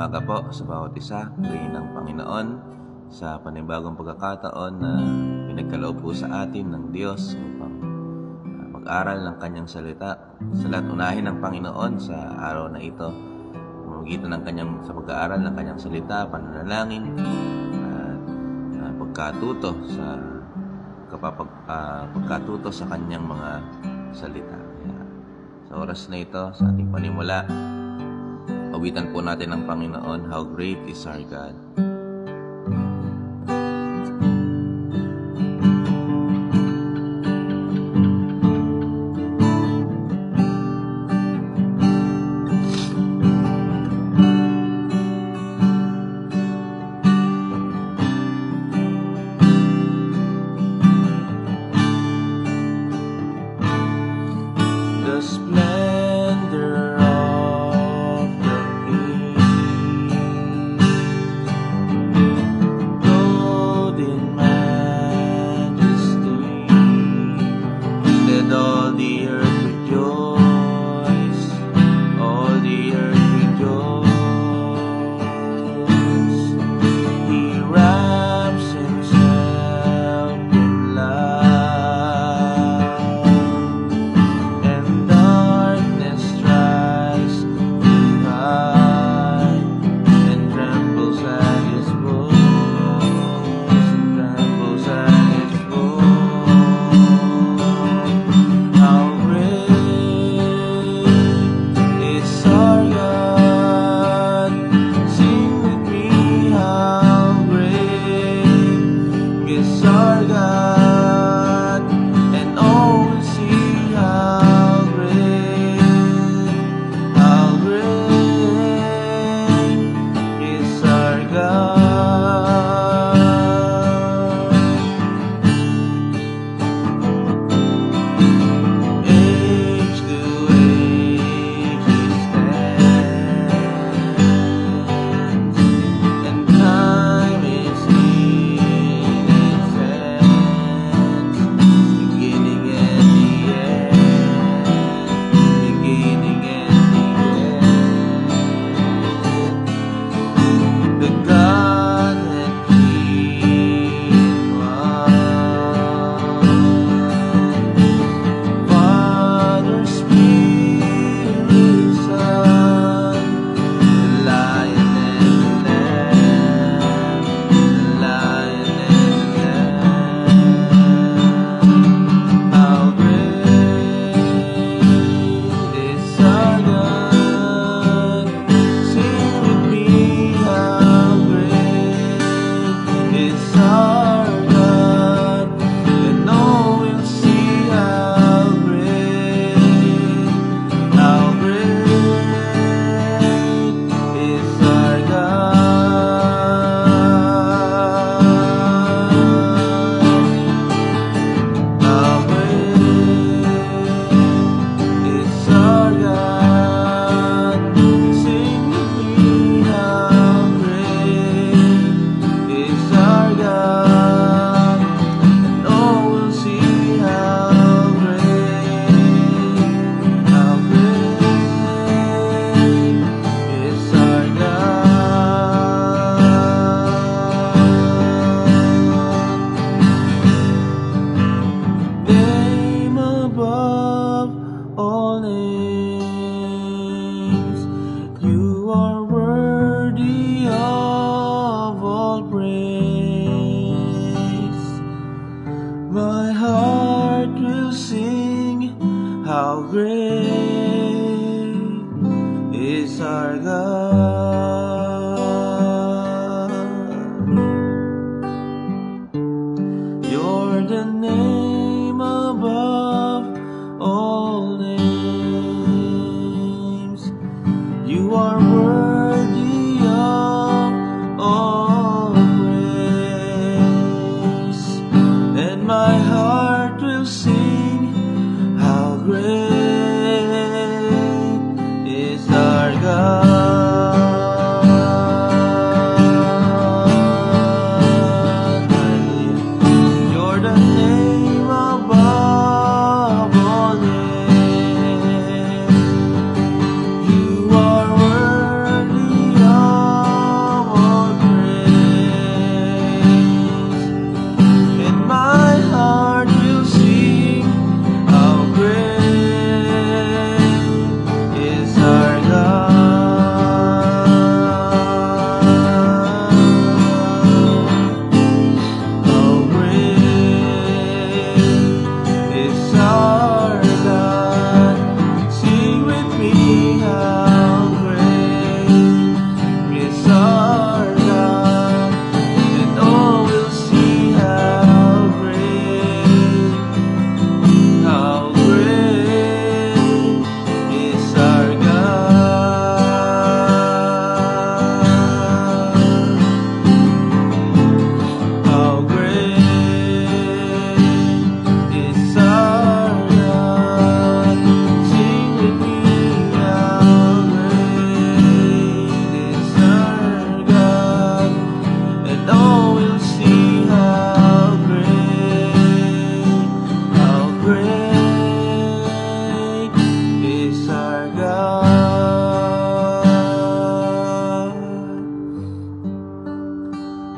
umaga po sa bawat isa, purihin ng Panginoon sa panibagong pagkakataon na pinagkaloob po sa atin ng Diyos upang mag-aral ng Kanyang salita. Sa lahat unahin ng Panginoon sa araw na ito, pamamagitan ng sa pag-aaral ng Kanyang salita, pananalangin, at pagkatuto sa Kanyang mga salita. Sa oras na ito, sa ating panimula, awitan po natin ang Panginoon, How Great is Our God. The splendor of the King,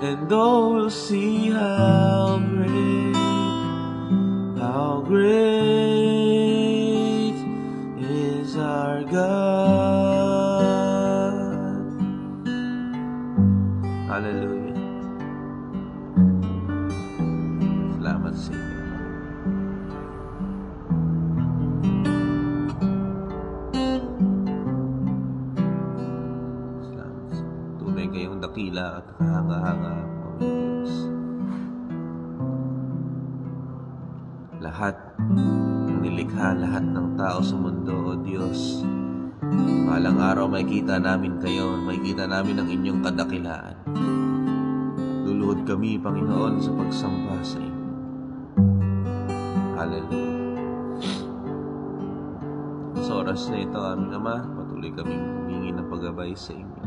and all will see how great is our God. Hallelujah. Salamat sa inyo. Salamat sa inyo. Tunay kayong dakila at kahanga-hanga, Panginoon Diyos. Lahat ng nilikha, lahat ng tao sa mundo, O Diyos, balang araw makikita namin kayo, makikita namin ang inyong kadakilaan. Luluhod kami, Panginoon, sa pagsamba sa inyo. Hallelujah. Sa oras na ito, aming Ama, patuloy kaming humingi ng paggabay sa inyo.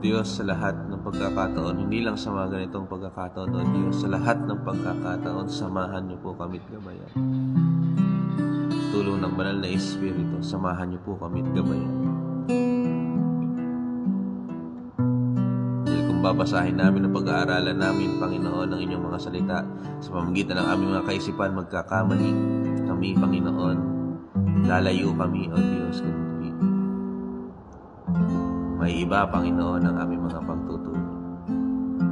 Diyos, sa lahat ng pagkakataon, hindi lang sa mga ganitong pagkakataon, O Diyos, sa lahat ng pagkakataon, samahan niyo po kami't gabayan. Tulong ng banal na Espiritu, samahan niyo po kami't gabayan. Dahil kung babasahin namin ang pag-aaralan namin, Panginoon, ng inyong mga salita, sa pamamagitan ng aming mga kaisipan, magkakamali kami, Panginoon. Lalayo kami, O Diyos, kundi may iba, Panginoon, ang aming mga pagtuturo.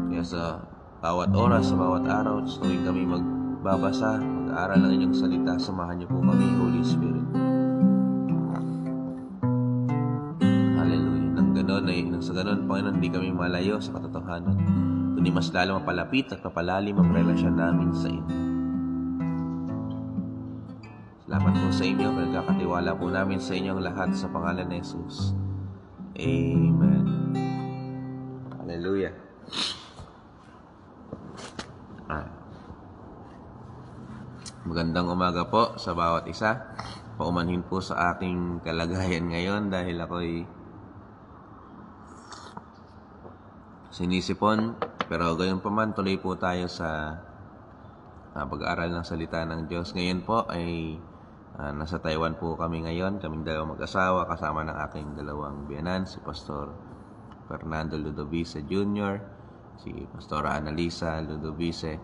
Kaya sa bawat oras, sa bawat araw, tuwing kami magbabasa, mag-aaral ng inyong salita, samahan niyo po kami, Holy Spirit. Hallelujah. Nang sa ganon, Panginoon, hindi kami malayo sa katotohanan, kundi mas lalo mapalapit at papalalim ang relasyon namin sa inyo. Salamat po sa inyo, pinagkakatiwala po namin sa inyong lahat sa pangalan ni Jesus. Amen. Hallelujah. Magandang umaga po sa bawat isa. Paumanhin po sa aking kalagayan ngayon dahil ako'y sinisipon. Pero gayon pa man, tuloy po tayo sa pag-aaral ng salita ng Diyos. Ngayon po ay nasa Taiwan po kami ngayon, kaming dalawang mag-asawa kasama ng aking dalawang biyanan, si Pastor Fernando Ludovice Jr., si Pastora Annalisa Ludovice.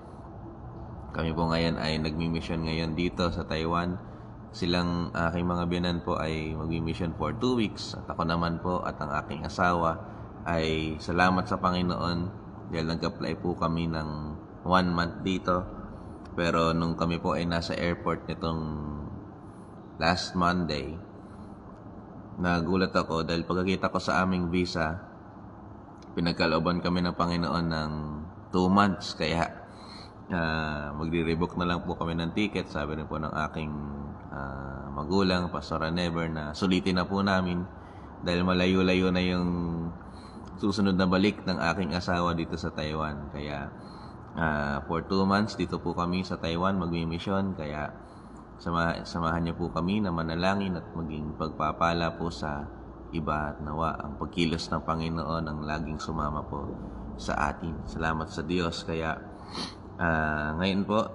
Kami po ngayon ay nagmi-mission ngayon dito sa Taiwan. Silang aking mga biyanan po ay magmi-mission for 2 weeks. At ako naman po at ang aking asawa ay salamat sa Panginoon dahil nag-apply po kami ng 1 month dito. Pero nung kami po ay nasa airport nitong last Monday, nagulat ako dahil pagkakita ko sa aming visa, pinagkalooban kami ng Panginoon ng 2 months. Kaya magre-rebook na lang po kami ng ticket. Sabi rin po ng aking magulang, Pastora Never, na sulitin na po namin dahil malayo-layo na yung susunod na balik ng aking asawa dito sa Taiwan. Kaya for 2 months dito po kami sa Taiwan magmi-mission. Kaya samahan niyo po kami na manalangin at maging pagpapala po sa iba at nawa ang pagkilos ng Panginoon ang laging sumama po sa atin. Salamat sa Diyos. Kaya ngayon po,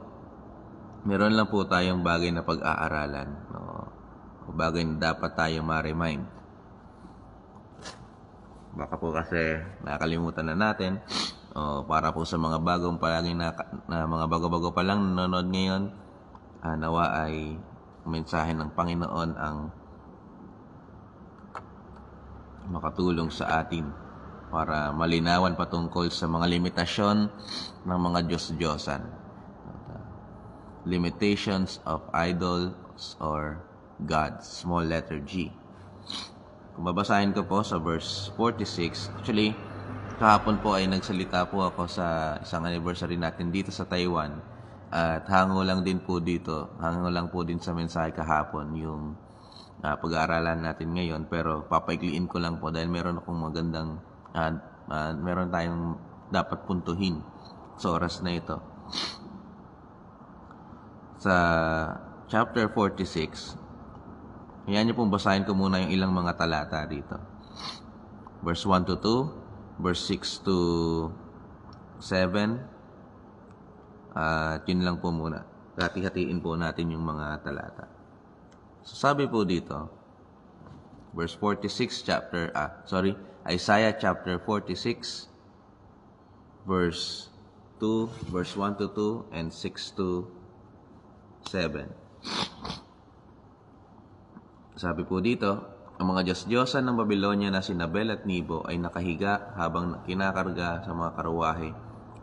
meron lang po tayong bagay na pag-aaralan, no? O bagay na dapat tayong ma-remind. Baka po kasi nakakalimutan na natin, o para po sa mga bagong palaging na mga bago-bago pa lang nanonood ngayon, nawa ay mensahe ng Panginoon ang makatulong sa atin para malinawan patungkol sa mga limitasyon ng mga Diyos-Diyosan. Limitations of idols or gods, small letter G. Kung babasahin ko po sa verse 46, actually, kahapon po ay nagsalita po ako sa isang anniversary natin dito sa Taiwan. At hango lang po din sa mensahe kahapon yung pag-aaralan natin ngayon. Pero papaikliin ko lang po dahil meron akong magandang, meron tayong dapat puntuhin sa oras na ito. Sa chapter 46, yan niyo pong basahin ko muna yung ilang mga talata dito. Verse 1 to 2, verse 6 to 7, at yun lang po muna. Hati-hatiin po natin yung mga talata. So sabi po dito, verse 46 Isaiah chapter 46 verse 2, verse 1 to 2, and 6 to 7. Sabi po dito, ang mga Diyos-Diyosan ng Babylonia na si Bel at Nebo ay nakahiga habang kinakarga sa mga karuwahe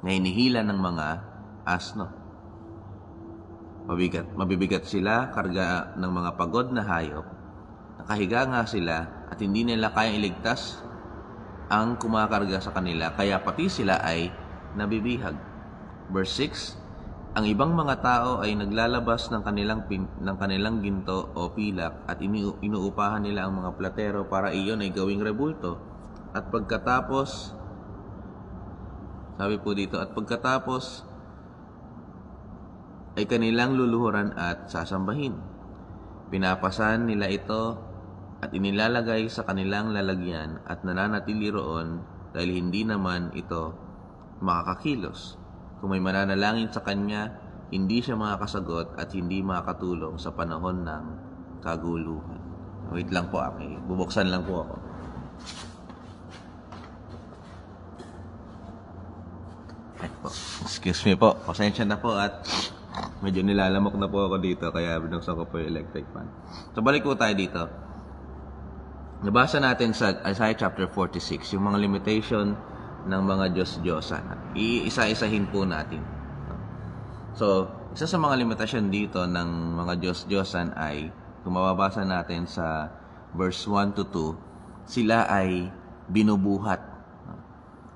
na hinihila ng mga asno. Mabibigat sila, karga ng mga pagod na hayop. Nakahiga nga sila at hindi nila kayang iligtas ang kumakarga sa kanila, kaya pati sila ay nabibihag. Verse 6, ang ibang mga tao ay naglalabas ng kanilang ginto o pilak at inuupahan nila ang mga platero para iyon ay gawing rebulto. At pagkatapos, sabi po dito, at pagkatapos ay kanilang luluhuran at sasambahin. Pinapasan nila ito at inilalagay sa kanilang lalagyan at nananatili roon dahil hindi naman ito makakakilos. Kung may mananalangin sa kanya, hindi siya makakasagot at hindi makakatulong sa panahon ng kaguluhan. Wait lang po, bubuksan lang po ako. Ay po, excuse me po, pasensya na po at medyo nilalamok na po ako dito kaya binuksan ko po yung electric fan. So balik po tayo dito. Nabasa natin sa Isaiah chapter 46 yung mga limitation ng mga Diyos-Diyosan. Iisa-isahin po natin. So, isa sa mga limitasyon dito ng mga Diyos-Diyosan ay, kung mababasa natin sa verse 1 to 2, sila ay binubuhat.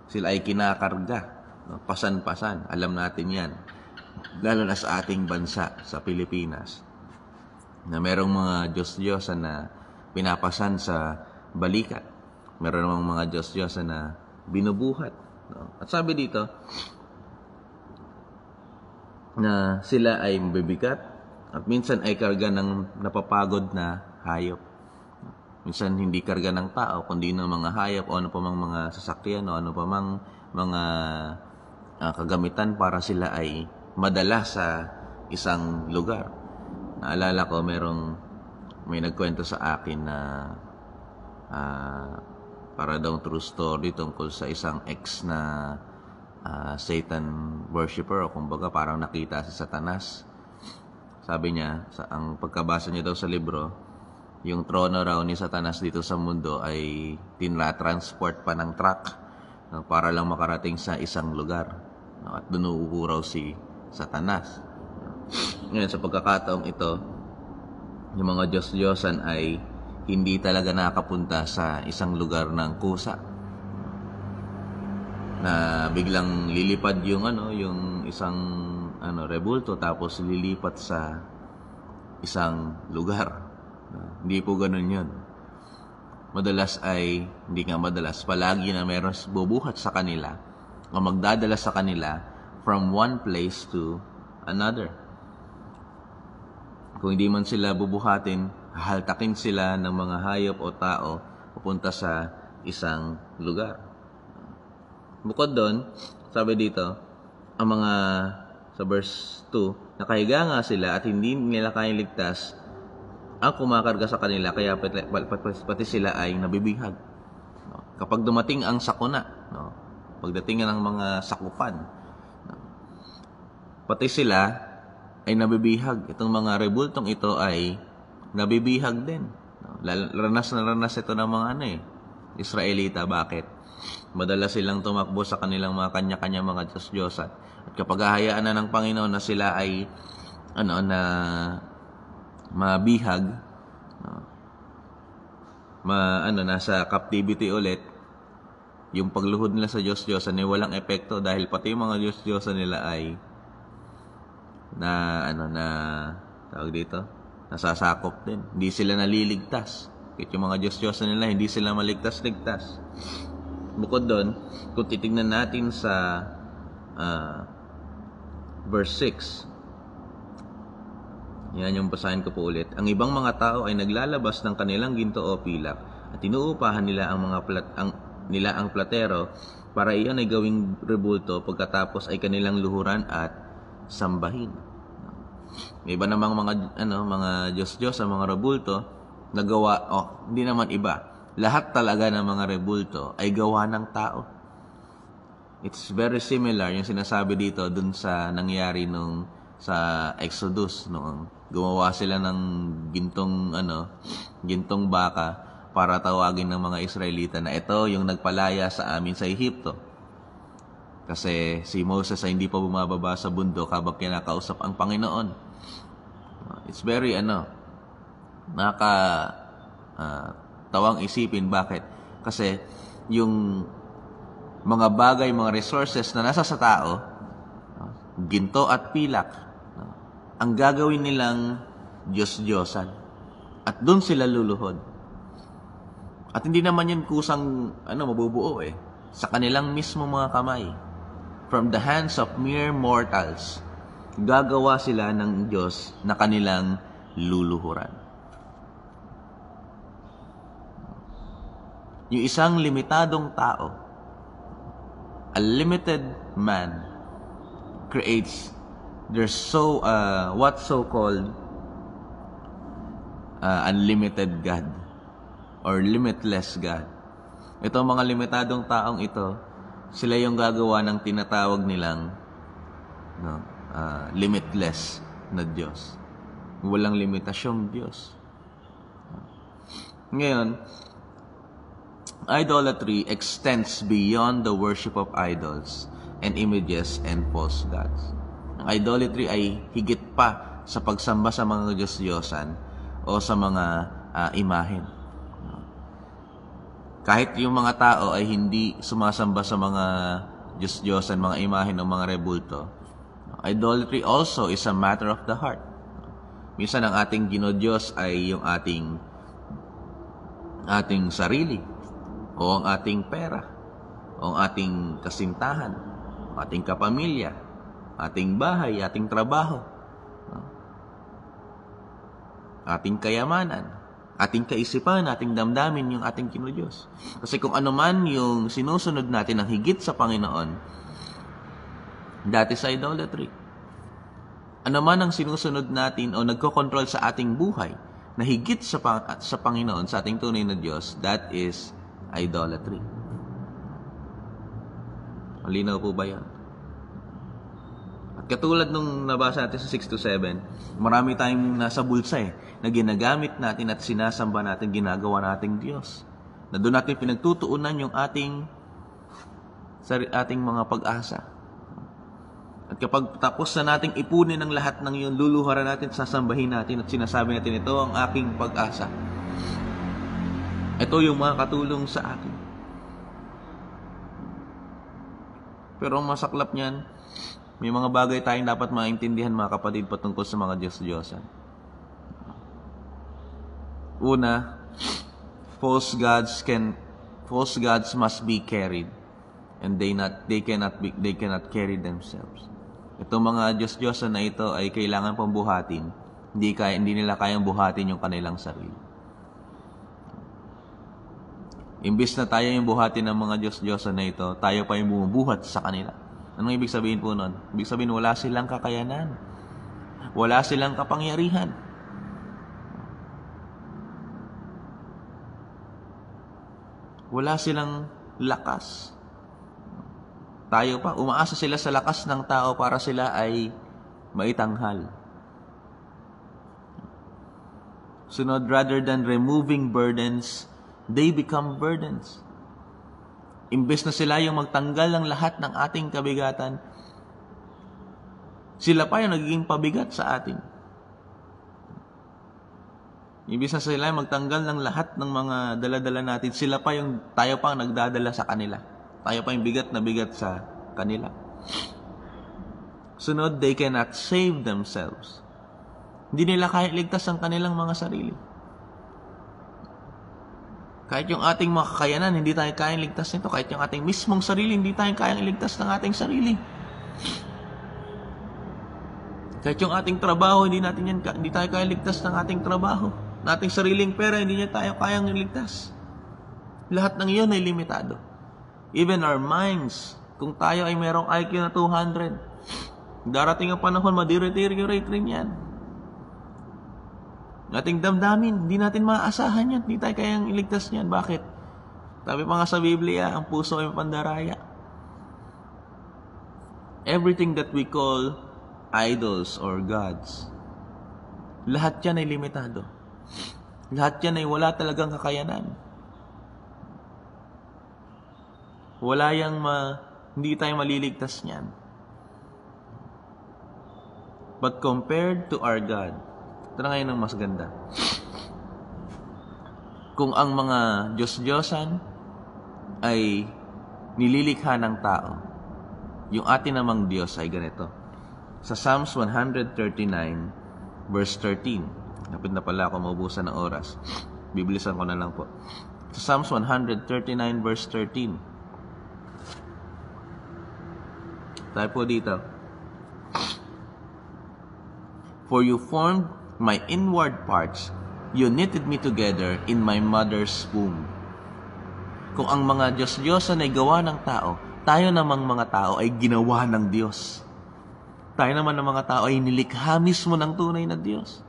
Sila ay kinakarga. Pasan-pasan. Alam natin yan. Lalo na sa ating bansa, sa Pilipinas, na merong mga Diyos-Diyosan na pinapasan sa balikat. Meron namang mga Diyos-Diyosan na binubuhat. At sabi dito, na sila ay mabibigat at minsan ay karga ng napapagod na hayop. Minsan hindi karga ng tao, kundi ng mga hayop o ano pa mang mga sasakyan o ano pa mang mga kagamitan para sila ay madala sa isang lugar. Naalala ko, may nagkwento sa akin na para daw true story tungkol sa isang ex na Satan worshipper o kumbaga parang nakita si Satanas. Sabi niya, ang pagkabasa niya daw sa libro, yung trono raw ni Satanas dito sa mundo ay tinra-transport pa ng truck para lang makarating sa isang lugar. At doon uupo raw si Satanas. Ngayon, sa pagkakataong ito, yung mga Diyos-Diyosan ay hindi talaga nakapunta sa isang lugar ng kusa. Na biglang lilipad yung isang rebulto tapos lilipat sa isang lugar. Hindi po ganun yun. Palagi na meron bubuhat sa kanila o magdadala sa kanila from one place to another. Kung hindi man sila bubuhatin, hahaltakin sila ng mga hayop o tao pupunta sa isang lugar. Bukod doon, sabi dito, sa verse 2, nakahiga nga sila at hindi nila kayang ligtas ang kumakarga sa kanila, kaya pati sila ay nabibihag. Kapag dumating ang sakuna, pagdating ng mga sakupan, pati sila ay nabibihag. Itong mga rebultong ito ay nabibihag din. Ranas na ranas ito ng mga Israelita. Bakit? Madalas silang tumakbo sa kanilang mga kanya-kanya mga Diyos-Diyosan. At kapag hahayaan na ng Panginoon na sila ay mabihag, nasa captivity ulit, yung pagluhod nila sa Diyos-Diyosan ay walang epekto dahil pati yung mga Diyos-Diyosan nila ay tawag dito, nasasakop din. Hindi sila naliligtas. Kahit yung mga Diyos-Diyosan nila, hindi sila maligtas-ligtas. Bukod doon, kung titignan natin sa verse 6, yan yung basahin ko po ulit. Ang ibang mga tao ay naglalabas ng kanilang ginto o pilak at inuupahan nila ang platero para iyon ay gawing rebulto, pagkatapos ay kanilang luhuran at sambahin. May iba namang mga Diyos-Diyos sa mga rebulto na gawa, hindi naman iba. Lahat talaga ng mga rebulto ay gawa ng tao. It's very similar yung sinasabi dito dun sa nangyari sa Exodus noong gumawa sila ng gintong baka para tawagin ng mga Israelita na ito yung nagpalaya sa amin sa Ehipto. Kasi si Moses ay hindi pa bumababa sa bundok habang kinakausap ang Panginoon. It's very tawang isipin. Bakit? Kasi yung mga bagay, mga resources na nasa sa tao, ginto at pilak, ang gagawin nilang Diyos-Diyosan. At doon sila luluhod. At hindi naman yun kusang mabubuo sa kanilang mismo mga kamay. From the hands of mere mortals, gagawa sila ng Diyos na kanilang luluhuran. Yung isang limitadong tao, a limited man, creates what's so-called unlimited God or limitless God. Ito mga limitadong taong ito, sila yung gagawa ng tinatawag nilang limitless na Diyos. Walang limitasyong Diyos. Ngayon, idolatry extends beyond the worship of idols and images and false gods. Ang idolatry ay higit pa sa pagsamba sa mga Diyos-Diyosan o sa mga imahen. Kahit yung mga tao ay hindi sumasamba sa mga Diyos-Diyosan, mga imahen o mga rebulto, idolatry also is a matter of the heart. Minsan ang ating ginodiyos ay yung ating sarili, o ang ating pera, o ang ating kasintahan, o ating kapamilya, ating bahay, ating trabaho, ating kayamanan, ating kaisipan, ating damdamin yung ating kinudiyos. Kasi kung ano man yung sinusunod natin ng higit sa Panginoon, that is idolatry. Ano man ang sinusunod natin o nagkokontrol sa ating buhay na higit sa Panginoon, sa ating tunay na Diyos, that is idolatry. Malinaw po ba yan? At katulad nung nabasa natin sa 6-7, marami tayong nasa bulsa na ginagamit natin at sinasamba natin, ginagawa nating Diyos. Na doon natin pinagtutuunan yung ating mga pag-asa. At kapag tapos na nating ipunin ang lahat ng yun, luluharan natin, sasambahin natin at sinasabi natin, ito ang aking pag-asa. Ito yung mga katulong sa akin. Pero ang masaklap niyan, may mga bagay tayong dapat maintindihan mga kapatid patungkol sa mga Diyos-Diyosan. Una, false gods must be carried, and they cannot carry themselves. Itong mga Diyos-Diyosan na ito ay kailangan pang buhatin. Hindi nila kayang buhatin yung kanilang sarili. Imbis na tayo yung buhatin ng mga Diyos-Diyosan na ito, tayo pa yung bumubuhat sa kanila. Anong ibig sabihin po nun? Ibig sabihin, wala silang kakayanan. Wala silang kapangyarihan. Wala silang lakas. Tayo pa, umaasa sila sa lakas ng tao para sila ay maitanghal. Sunod, rather than removing burdens, they become burdens. Imbes na sila yung magtanggal ng lahat ng ating kabigatan, sila pa yung nagiging pabigat sa atin. Imbes na sila yung magtanggal ng lahat ng mga dala-dala natin, tayo pa ang nagdadala sa kanila. Tayo pa yung bigat na bigat sa kanila. Sunod, they cannot save themselves. Hindi nila kaya ligtas ang kanilang mga sarili. Kahit yung ating mga kakayanan, hindi tayo kayang ligtas nito. Kahit yung ating mismong sarili, hindi tayo kayang iligtas ng ating sarili. Kahit yung ating trabaho, hindi tayo kayang ligtas ng ating trabaho. Nating sariling pera, hindi niya tayo kayang iligtas. Lahat ng iyon ay limitado. Even our minds, kung tayo ay merong IQ na 200, darating ang panahon, ma-deteriorate rin yan. Ating damdamin, hindi natin maaasahan yan. Hindi tayo kayang iligtas niyan. Bakit? Sabi pa nga sa Biblia, ang puso ay pandaraya. Everything that we call idols or gods, lahat yan ay limitado. Lahat yan ay wala talagang kakayanan. Hindi tayo maliligtas niyan. But compared to our God, ito na ngayon ang mas ganda. Kung ang mga Diyos-Diyosan ay nililikha ng tao, yung atin namang Diyos ay ganito. Sa Psalms 139, verse 13. Napit na pala ako maubusan ng oras. Bibilisan ko na lang po. Sa Psalms 139, verse 13. Tayo po dito. For you formed my inward parts. You knitted me together in my mother's womb. Kung ang mga Diyos-Diyosan ay gawa ng tao, tayo namang mga tao ay ginawa ng Diyos. Tayo naman ng mga tao ay nilikha mismo ng tunay na Diyos.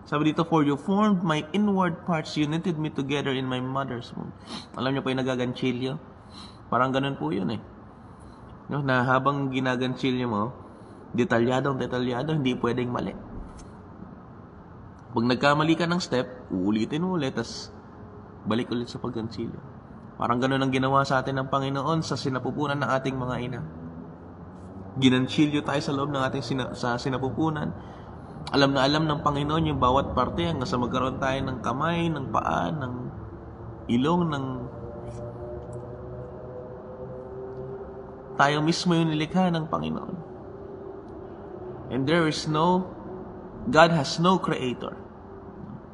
Sabi dito, for you formed my inward parts, you knitted me together in my mother's womb. Alam niyo po yung nagaganchilyo? Parang ganun po yun eh. No, na habang ginaganchilyo mo, detalyado, hindi pwedeng mali. Pag nagkamali ka ng step, uulitin mo ulit, tas balik ulit sa pagganchilyo. Parang ganun ang ginawa sa atin ng Panginoon sa sinapupunan ng ating mga ina. Ginanchilyo tayo sa loob ng ating sinapupunan. Alam na alam ng Panginoon yung bawat parte hanggang sa magkaroon tayo ng kamay, ng paa, ng ilong, tayo mismo yung nilikha ng Panginoon. And God has no creator.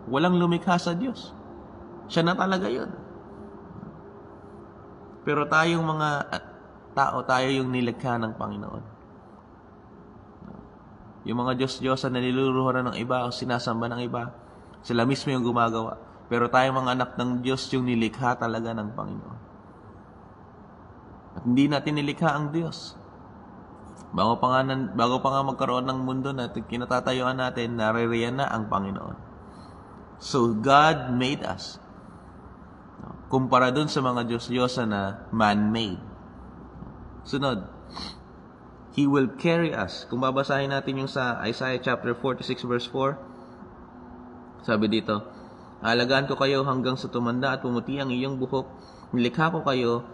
Walang lumikha sa Diyos. Siya na talaga yun. Pero tayong mga tao, tayo yung nilikha ng Panginoon. Yung mga Diyos-Diyosan na niluluhuran ng iba o sinasamba ng iba, sila mismo yung gumagawa. Pero tayong mga anak ng Diyos yung nilikha talaga ng Panginoon. At hindi natin nilikha ang Diyos. Bago pa nga magkaroon ng mundo na kinatatayuan natin, naririyan na ang Panginoon. So God made us. Kumpara dun sa mga Diyos-Diyosan na man-made. Sunod, He will carry us. Kung babasahin natin yung sa Isaiah chapter 46 verse 4, sabi dito, alagaan ko kayo hanggang sa tumanda at pumuti ang iyong buhok. Nilikha ko kayo,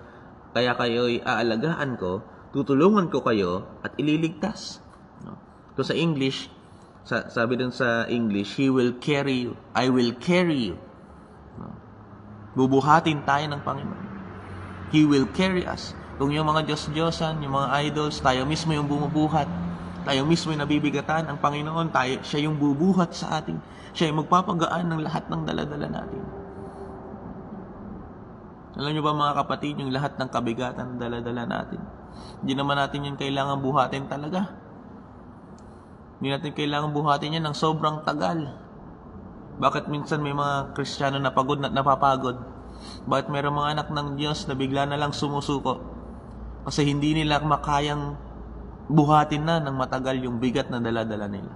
kaya kayo'y aalagaan ko, tutulungan ko kayo at ililigtas. So sa English, sabi dun sa English, He will carry you. I will carry you. Bubuhatin tayo ng Panginoon. He will carry us. Kung yung mga Diyos-Diyosan, yung mga idols, tayo mismo yung bumubuhat. Tayo mismo yung nabibigatan. Ang Panginoon, siya yung bubuhat sa atin. Siya yung magpapagaan ng lahat ng daladala natin. Alam niyo ba mga kapatid, yung lahat ng kabigatan ng daladala natin, hindi naman natin yun kailangan buhatin talaga. Hindi natin kailangan buhatin yan ng sobrang tagal. Bakit minsan may mga Kristiyano na pagod at napapagod? Bakit mayroong mga anak ng Diyos na bigla na lang sumusuko? Kasi hindi nila makayang buhatin na ng matagal yung bigat na dala-dala nila.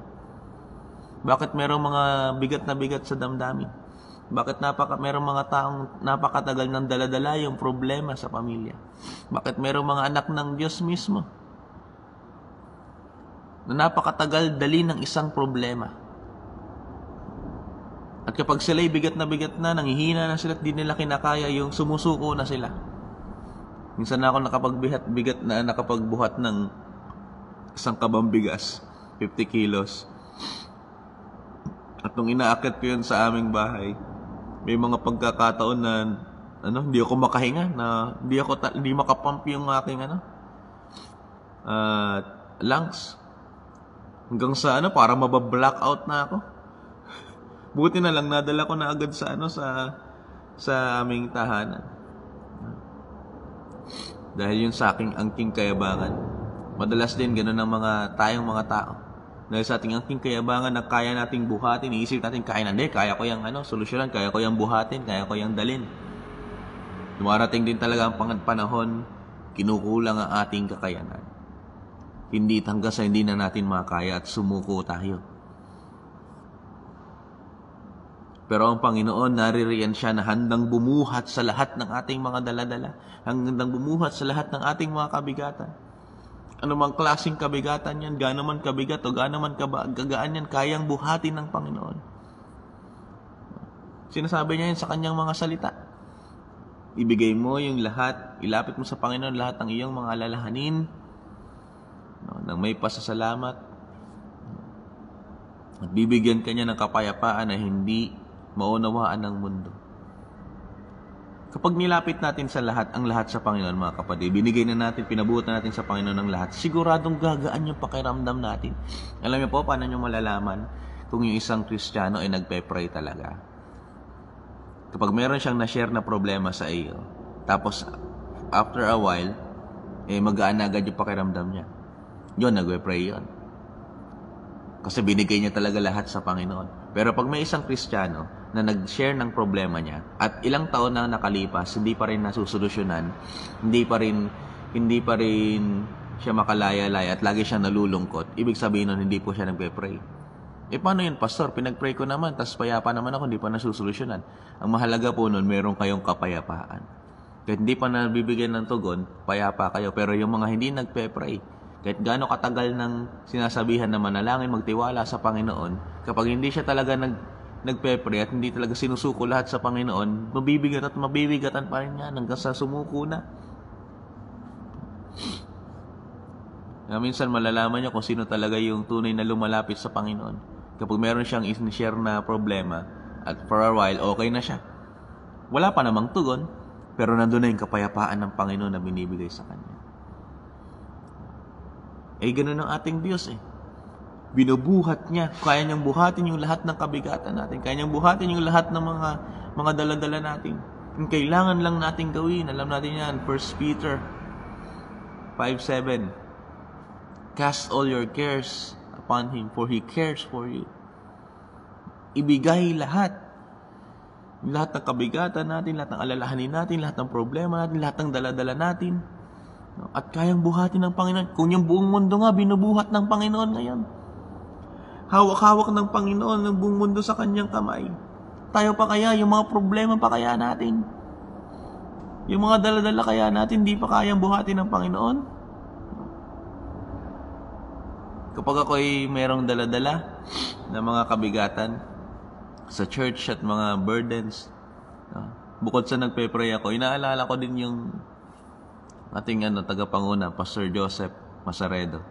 Bakit mayroong mga bigat na bigat sa damdamin? Bakit mayroong mga taong napakatagal ng dala-dala yung problema sa pamilya? Bakit mayroong mga anak ng Diyos mismo na napakatagal dali ng isang problema? At kapag sila'y bigat na, nanghihina na sila at di nila kinakaya, yung sumusuko na sila. Minsan na ako nakapagbuhat ng isang kabang bigas, 50 kilos. At nung inaakit ko yun sa aming bahay, may mga pagkakataon na hindi ako makahinga, na hindi makapump yung aking lungs. Hanggang sa para mabablack-out na ako. Buti na lang nadala ko na agad sa aming tahanan. Dahil yun sa aking angking kayabangan. Madalas din ganun ang tayong mga tao. Dahil sa ating angking kayabangan na kaya nating buhatin, iisip natin kaya ko yung solusyonan, kaya ko yung buhatin, kaya ko yung dalin. Dumarating din talaga ang panahon, kinukulang ang ating kakayanan. Hanggang sa hindi na natin makaya at sumuko tayo. Pero ang Panginoon, naririyan siya na handang bumuhat sa lahat ng ating mga daladala. Handang bumuhat sa lahat ng ating mga kabigatan. Ano mang klaseng kabigatan yan, gaano man kabigat o gaano man kagaan yan, kayang buhatin ng Panginoon. Sinasabi niya yan sa kanyang mga salita. Ibigay mo yung lahat, ilapit mo sa Panginoon lahat ng iyong mga alalahanin, nang may pasasalamat, at bibigyan ka niya ng kapayapaan na hindi maunawaan ng mundo. Kapag nilapit natin sa lahat, ang lahat sa Panginoon, mga kapatid, binigay na natin, pinabuhat na natin sa Panginoon ang lahat, siguradong gagaan yung pakiramdam natin. Alam niyo po, paano niyo malalaman kung yung isang Kristiyano ay nagpe-pray talaga? Kapag meron siyang na-share na problema sa iyo, tapos after a while, magaan na agad yung pakiramdam niya. Yun, nagpe-pray yun. Kasi binigay niya talaga lahat sa Panginoon. Pero pag may isang Kristiyano na nag-share ng problema niya at ilang taon na nakalipas, hindi pa rin nasusolusyonan, hindi pa rin siya makalaya-laya at lagi siya nalulungkot, ibig sabihin nun, hindi po siya nagpe-pray. Paano yun, Pastor? Pinag-pray ko naman, tas payapa naman ako, hindi pa nasusolusyonan. Ang mahalaga po nun, meron kayong kapayapaan. Kahit hindi pa nabibigyan ng tugon, payapa kayo. Pero yung mga hindi nagpe-pray, kahit gaano katagal ng sinasabihan na manalangin, magtiwala sa Panginoon, kapag hindi siya talaga nagpe-pray at hindi talaga sinusuko lahat sa Panginoon, mabibigat at mabibigatan pa rin yan hanggang sa sumuko na. Minsan malalaman niya kung sino talaga yung tunay na lumalapit sa Panginoon. Kapag meron siyang in-share na problema at for a while, okay na siya. Wala pa namang tugon, pero nandun na yung kapayapaan ng Panginoon na binibigay sa kanya. Ganun ang ating Diyos Binubuhat niya. Kaya niyang buhatin yung lahat ng kabigatan natin. Kaya niyang buhatin yung lahat ng mga dala-dala natin. Yung kailangan lang natin gawin. Alam natin yan. 1 Peter 5:7. Cast all your cares upon Him, for He cares for you. Ibigay lahat. Lahat ng kabigatan natin, lahat ng alalahanin natin, lahat ng problema natin, lahat ng dala-dala natin. At kayang buhatin ng Panginoon. Kung yung buong mundo nga, binubuhat ng Panginoon ngayon. Hawak-hawak ng Panginoon ng buong mundo sa kanyang kamay. Tayo pa kaya, yung mga problema pa kaya natin? Yung mga dala-dala kaya natin, di pa kayang buhatin ng Panginoon? Kapag ako'y merong dala-dala na mga kabigatan sa church at mga burdens, bukod sa nagpe-pray ako, inaalala ko din yung ating tagapanguna, Pastor Joseph Masaredo.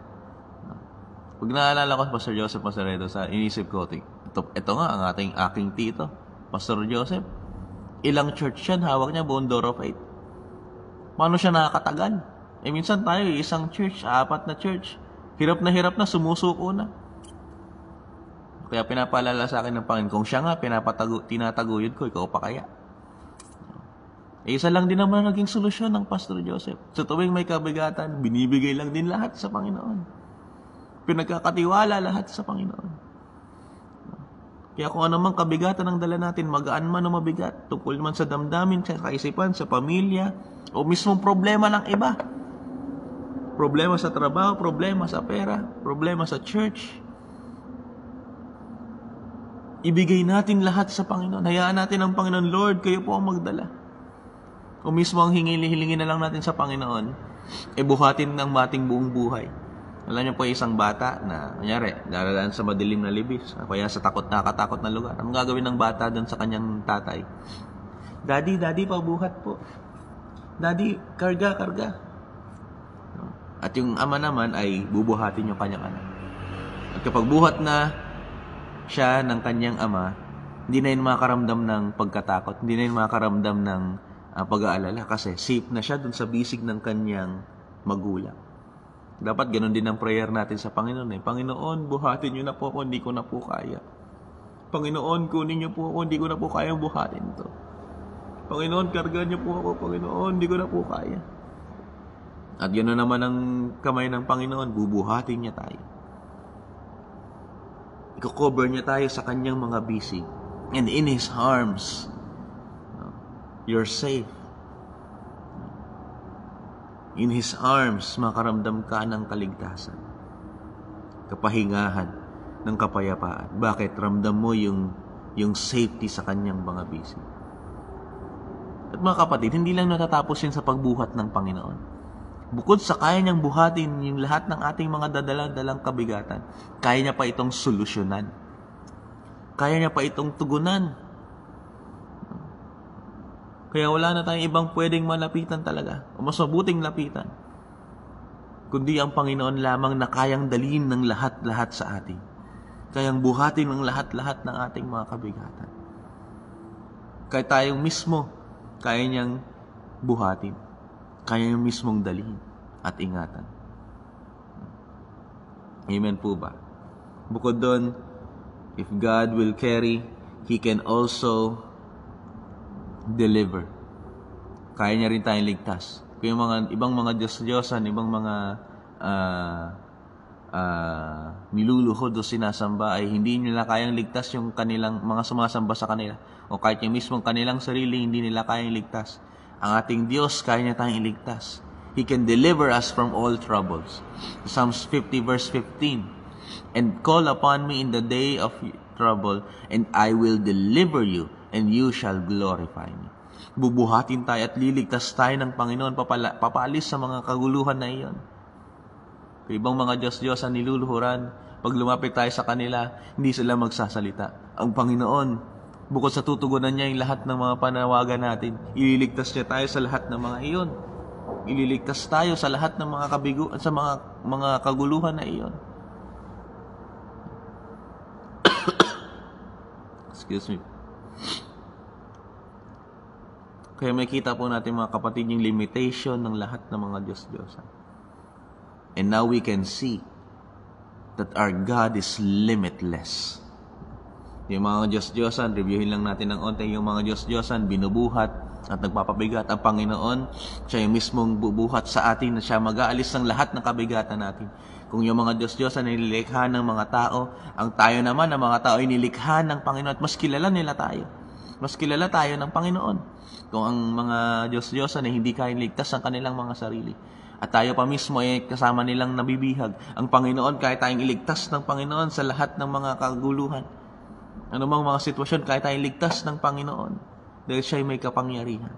Pag naalala ko Pastor Joseph Masaredo, inisip ko, ito nga ang aking tito, Pastor Joseph. Ilang church yan, hawak niya buong Door of Faith. Paano siya nakakatagal? Minsan tayo, isang church, 4 na church. Hirap na, sumusuko na. Kaya pinapaalala sa akin ng Panginoon, kung siya nga, tinataguyod ko, ikaw pa kaya? Isa lang din naman naging solusyon ng Pastor Joseph. Sa tuwing may kabigatan, binibigay lang din lahat sa Panginoon. Pinagkakatiwala lahat sa Panginoon. Kaya kung anumang kabigatan ang dala natin, magaan man o mabigat, tungkol man sa damdamin, sa kaisipan, sa pamilya, o mismong problema ng iba. Problema sa trabaho, problema sa pera, problema sa church. Ibigay natin lahat sa Panginoon. Hayaan natin ang Panginoon, Lord, kayo po ang magdala. O mismo ang hilingin na lang natin sa Panginoon, buhatin ng ating buong buhay. Alam niyo po, isang bata na, kunyari, daralaan sa madilim na libis, kaya sa nakatakot na lugar. Anong gagawin ng bata doon sa kanyang tatay? Daddy, pabuhat po. Daddy, karga. At yung ama naman ay bubuhatin yung kanyang anak. At kapag buhat na siya ng kanyang ama, hindi na yun makaramdam ng pagkatakot, hindi na yun makaramdam ng pag-aalala kasi safe na siya dun sa bisig ng kanyang magulang. Dapat ganun din ang prayer natin sa Panginoon. Panginoon, buhatin niyo na po ako, hindi ko na po kaya. Panginoon, kunin niyo po ako, hindi ko na po kayang buhatin ito. Panginoon, karga niyo po ako, Panginoon, hindi ko na po kaya. At gano'n naman ang kamay ng Panginoon, bubuhatin niya tayo. Iko-cover niya tayo sa kanyang mga bisig. And in His arms, you're safe. In His arms, makaramdam ka ng kaligtasan. Kapahingahan ng kapayapaan. Bakit? Ramdam mo yung safety sa kanyang mga bisig. At mga kapatid, hindi lang natatapos yun sa pagbuhat ng Panginoon. Bukod sa kaya niyang buhatin yung lahat ng ating mga dadala-dalang kabigatan, kaya niya pa itong solusyonan. Kaya niya pa itong tugunan. Kaya wala na tayong ibang pwedeng malapitan talaga, o mas mabuting lapitan, kundi ang Panginoon lamang na kayang dalhin ng lahat-lahat sa atin. Kayang buhatin ng lahat-lahat ng ating mga kabigatan. Kaya tayong mismo, kaya niyang buhatin. Kaya niyang mismong dalhin at ingatan. Amen po ba? Bukod doon, if God will carry, He can also deliver. Kaya niya rin tayong ligtas. Kung yung mga ibang mga Diyos-Diyosan, ibang mga niluluhod o sinasamba ay hindi nila kayang ligtas yung kanilang mga sumasamba sa kanila. O kahit yung mismong kanilang sarili, hindi nila kayang ligtas. Ang ating Diyos, kaya niya tayong iligtas. He can deliver us from all troubles. Psalms 50 verse 15. And call upon me in the day of trouble, and I will deliver you, and you shall glorify me. Bubuhatin tayo at liligtas tayo ng Panginoon, papaalis sa mga kaguluhan na iyon. Ibang mga Diyos-Diyos ang niluluhuran, pag lumapit tayo sa kanila, hindi sila magsasalita. Ang Panginoon, bukod sa tutugunan niya yung lahat ng mga panawagan natin, ililigtas niya tayo sa lahat ng mga iyon. Ililigtas tayo sa lahat ng mga sa mga kaguluhan na iyon. Excuse me. Kaya may kita po natin mga kapatid yung limitation ng lahat ng mga Diyos-Diyosan. And now we can see that our God is limitless. Yung mga Diyos-Diyosan, reviewin lang natin ng onte, yung mga Diyos-Diyosan, binubuhat at nagpapabigat. Ang Panginoon, siya yung mismong bubuhat sa atin na siya mag-aalis ng lahat ng kabigatan natin. Kung yung mga Diyos-Diyosan ay nilikha ng mga tao, ang tayo naman, ang mga tao ay nilikha ng Panginoon at mas kilala nila tayo. Mas kilala tayo ng Panginoon. Kung ang mga Diyos-Diyosan ay hindi kayang ligtas ang kanilang mga sarili. At tayo pa mismo ay kasama nilang nabibihag. Ang Panginoon, kaya tayong iligtas ng Panginoon sa lahat ng mga kaguluhan. Ano mang mga sitwasyon, kaya tayong ligtas ng Panginoon. Dahil siya ay may kapangyarihan.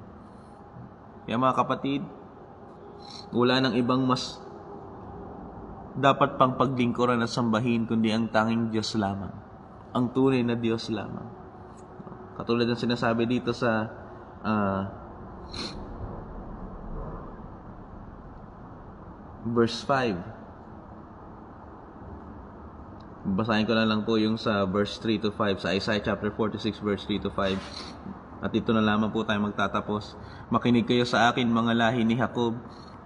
Kaya mga kapatid, wala nang ibang mas dapat pang paglingkuran at sambahin kundi ang tanging Diyos lamang. Ang tunay na Diyos lamang. Katulad ng sinasabi dito sa verse 5. Basahin ko na lang po yung sa verse 3 to 5 sa Isaiah chapter 46 verse 3 to 5. At ito na lamang po tayo magtatapos. Makinig kayo sa akin, mga lahi ni Jacob,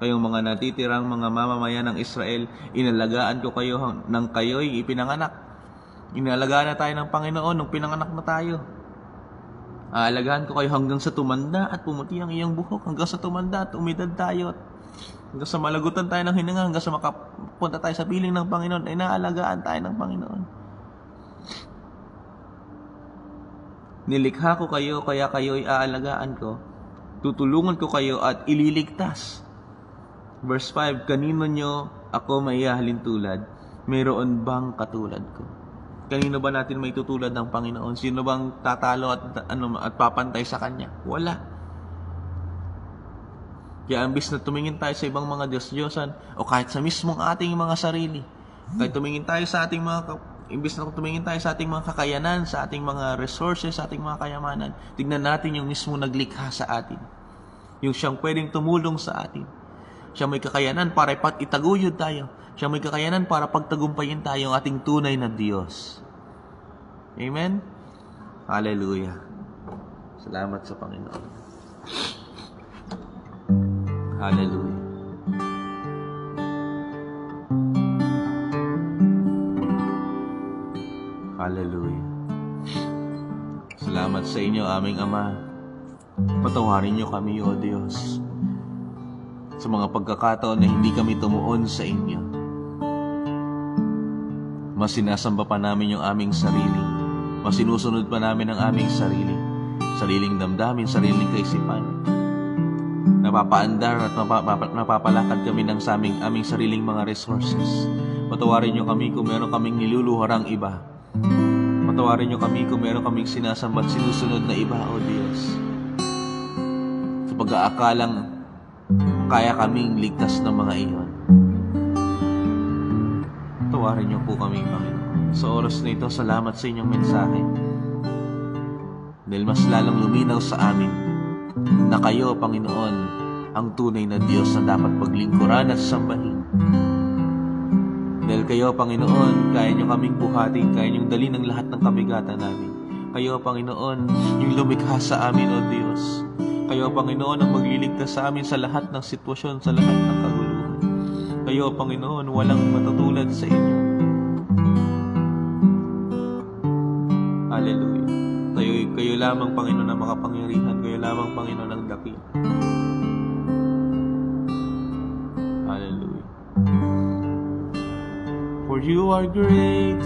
kayong mga natitirang mga mamamayan ng Israel. Inalagaan ko kayo nang kayo'y ipinanganak. Inalagaan na tayo ng Panginoon nung pinanganak na tayo. Aalagaan ko kayo hanggang sa tumanda at pumuti ang iyong buhok. Hanggang sa tumanda at umidad tayo. Hanggang sa malagutan tayo ng hininga. Hanggang sa makapunta tayo sa piling ng Panginoon. Ay naalagaan tayo ng Panginoon. Nilikha ko kayo, kaya kayo'y aalagaan ko. Tutulungan ko kayo at ililigtas. Verse 5, kanino nyo ako maihahalin tulad? Mayroon bang katulad ko? Kanino ba natin may tutulad ng Panginoon? Sino bang tatalo at papantay sa Kanya? Wala. Kaya ambis na tumingin tayo sa ibang mga Diyos-Diyosan o kahit sa mismong ating mga sarili, kahit tumingin tayo sa ating imbis na tumingin tayo sa ating mga kakayanan, sa ating mga resources, sa ating mga kayamanan, tignan natin yung mismo naglikha sa atin. Yung siyang pwedeng tumulong sa atin. Siya may kakayanan para itaguyod tayo. Siya may kakayanan para pagtagumpayin tayo ang ating tunay na Diyos. Amen? Hallelujah. Salamat sa Panginoon. Hallelujah. Hallelujah. Salamat sa inyo, aming Ama. Patawarin niyo kami, O Diyos, sa mga pagkakataon na hindi kami tumuon sa inyo. Mas sinasamba pa namin yung aming sarili. Mas sinusunod pa namin ang aming sarili. Sariling damdamin, sariling kaisipan. Napapaandar at napapalakad kami ng aming sariling mga resources. Patawarin niyo kami kung meron kaming niluluharang iba. Patawarin niyo kami kung meron kaming sinasamba at sinusunod na iba, O Diyos. Sa pag-aakalang kaya kaming ligtas ng mga iyon. Tawarin niyo po kami, Panginoon. Sa oras na ito, salamat sa inyong mensahe. Dahil mas lalong luminaw sa amin na kayo, Panginoon, ang tunay na Diyos na dapat paglingkuran at sambahin. Dahil kayo, Panginoon, kaya niyo kaming buhatin, kaya niyong dalhin ang lahat ng kabigatan namin. Kayo, Panginoon, yung lumikha sa amin, O Diyos. Kayo, Panginoon, ang magliligtas sa amin sa lahat ng sitwasyon, sa lahat ng kaguluhan. Kayo, Panginoon, walang matutulad sa inyo. Hallelujah. Kayo lamang, Panginoon, ang makapangyarihan. Kayo lamang, Panginoon, ang dakil. Hallelujah. For you are great,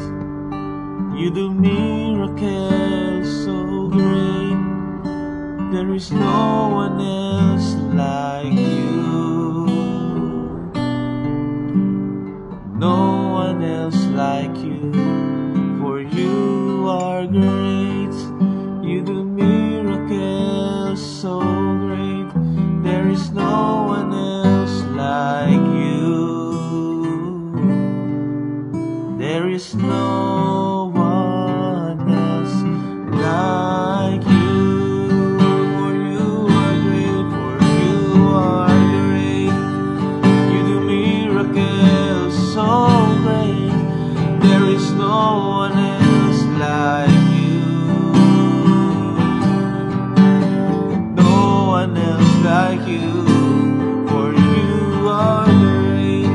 you do miracles so great. There is no one else like you. No one else like you. For you are great, you do miracles so great. There is no one else like you. There is no one else like you. For you are great, for you are great. You do miracles so great. There is no one else like you. No one else like you. For you are great.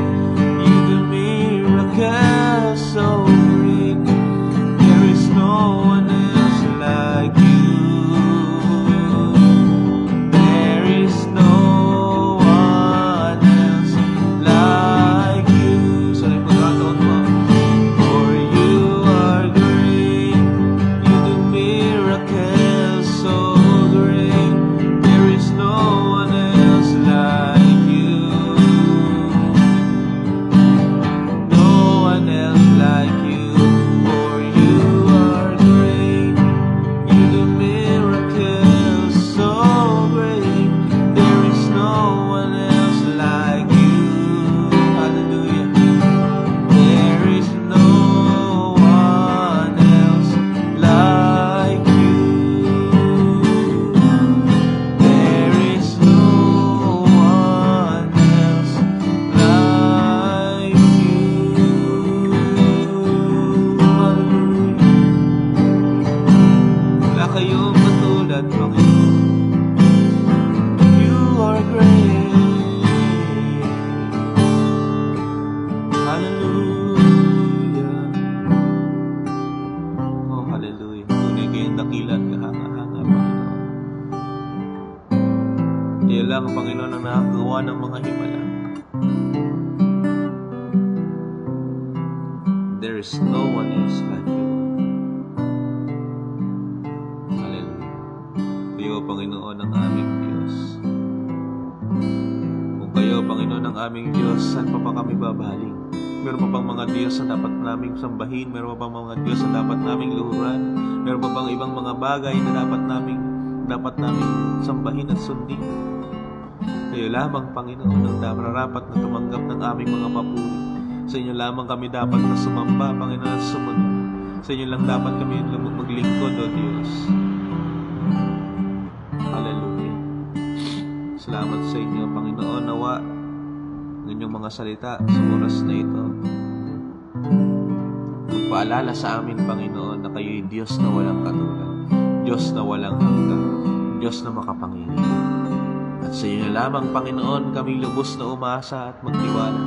You do miracles so great. There is no one else like you. There is no one else like you. So pagkataon mo. For you are great. You do miracles so great. There is no one else like you. No one else like you. For you are great. You do miracles so great. There is no one else like you. Hallelujah. There is no one else like you. There is no one else like you. Wala kayong katulad, Panginoon. You are great. Hallelujah. Oh, hallelujah. Tunay kayong dakila at kahanga-hanga, Panginoon. Kayo lang, Panginoon, ang nakagawa ng mga himala. There is no one else like you. Hallelujah. Kayo, Panginoon, ang aming Diyos. Kung kayo, Panginoon, ang aming Diyos, saan pa kami babaling? Meron pa bang mga Diyos na dapat naming sambahin? Meron pa bang mga Diyos na dapat naming luhuran? Meron pa bang ibang mga bagay na dapat naming sambahin at sundin? Kayo lamang, Panginoon, ang nararapat na tumanggap ng aming mga papuri. Sa inyo lamang kami dapat na sumamba, Panginoon, at sumunod. Sa inyo lang dapat kami maglingkod, O Diyos. Hallelujah. Salamat sa inyo, Panginoon. Nawa ng inyong mga salita sa oras na ito. Magpaalala sa amin, Panginoon, na kayo'y Diyos na walang katulad, Diyos na walang hanggan, Diyos na makapangyarihan. At sa inyo lamang, Panginoon, kami lubos na umasa at magtiwala.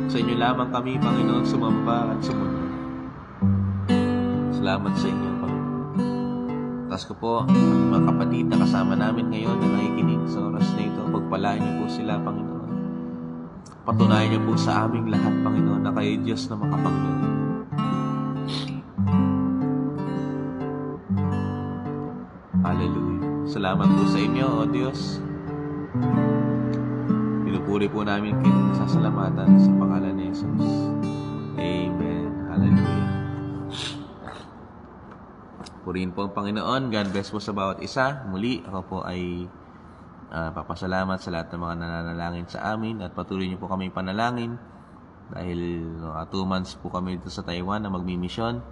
Sa inyo lamang kami, Panginoon, sumamba at sumunod. Salamat sa inyo, Panginoon. Taas ko po ang mga kapatid na kasama namin ngayon na nakikinig sa oras na ito. Pagpalain niyo po sila, Panginoon. Patunayan niyo po sa aming lahat, Panginoon, na kayo Diyos na makapangyarihan. Hallelujah. Salamat po sa inyo, O Diyos. Pinupuri po namin kayo, sasalamatan sa pangalan ni Jesus. Amen. Hallelujah. Purihin po ang Panginoon. God bless po sa bawat isa. Muli, ako po ay papasalamat sa lahat ng mga nananalangin sa amin at patuloy niyo po kami panalangin dahil 2 months po kami dito sa Taiwan na magmimisyon.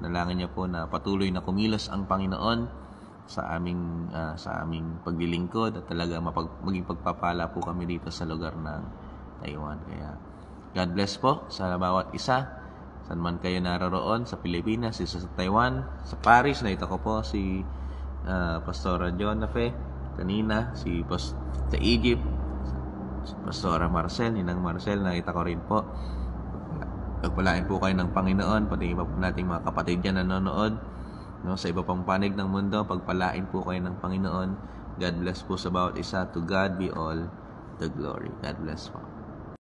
Nalangin niyo po na patuloy na kumilos ang Panginoon sa aming paglilingkod at talaga maging pagpapala po kami dito sa lugar ng Taiwan. Kaya God bless po sa bawat isa. Saan man kayo naroroon, sa Pilipinas, sa Taiwan, sa Paris, nakita ko po si Pastora Jonafe, kanina, sa Egypt, si Pastora Marcel, Ninang Marcel, nakita ko rin po. Pagpalain po kayo ng Panginoon, pati iba po nating mga kapatid dyan nanonood, no, sa iba pang panig ng mundo, pagpalain po kayo ng Panginoon. God bless po sa bawat isa. To God be all the glory. God bless po.